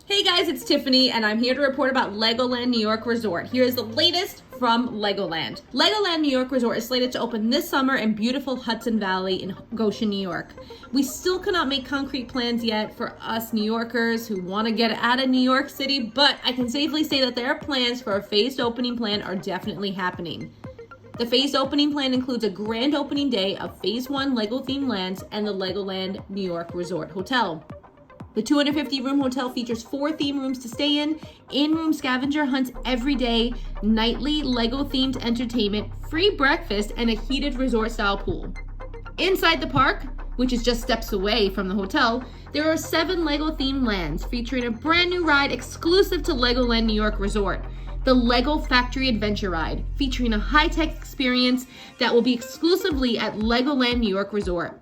Hey guys, it's Tiffany, and I'm here to report about LEGOLAND New York Resort. Here is the latest from LEGOLAND. LEGOLAND New York Resort is slated to open this summer in beautiful Hudson Valley in Goshen, New York. We still cannot make concrete plans yet for us New Yorkers who want to get out of New York City, but I can safely say that their plans for a phased opening plan are definitely happening. The phased opening plan includes a grand opening day of Phase 1 LEGO-themed lands and the LEGOLAND New York Resort Hotel. The 250-room hotel features 4 theme rooms to stay in-room scavenger hunts every day, nightly LEGO-themed entertainment, free breakfast, and a heated resort-style pool. Inside the park, which is just steps away from the hotel, there are 7 LEGO-themed lands featuring a brand new ride exclusive to LEGOLAND New York Resort, the LEGO Factory Adventure Ride, featuring a high-tech experience that will be exclusively at LEGOLAND New York Resort.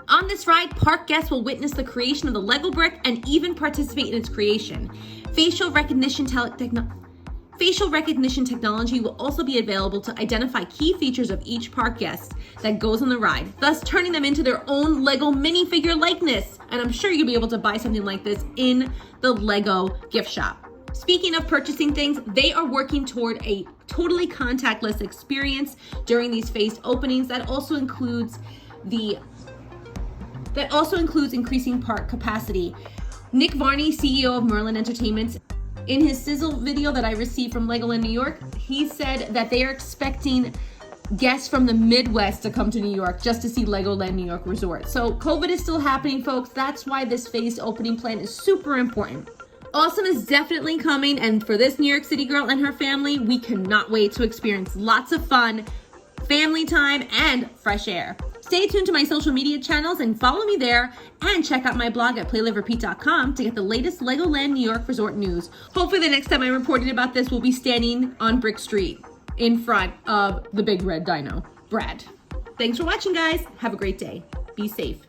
On this ride, park guests will witness the creation of the LEGO brick and even participate in its creation. Facial recognition technology will also be available to identify key features of each park guest that goes on the ride, thus turning them into their own LEGO minifigure likeness. And I'm sure you'll be able to buy something like this in the LEGO gift shop. Speaking of purchasing things, they are working toward a totally contactless experience during these phased openings that also includes increasing park capacity. Nick Varney, CEO of Merlin Entertainment, in his sizzle video that I received from LEGOLAND New York, he said that they are expecting guests from the Midwest to come to New York just to see LEGOLAND New York Resort. So COVID is still happening, folks. That's why this phased opening plan is super important. Awesome is definitely coming, and for this New York City girl and her family, we cannot wait to experience lots of fun, family time, and fresh air. Stay tuned to my social media channels and follow me there, and check out my blog at playliverepeat.com to get the latest LEGOLAND New York Resort news. Hopefully the next time I'm reporting about this, we'll be standing on Brick Street in front of the big red dino, Brad. Thanks for watching, guys. Have a great day. Be safe.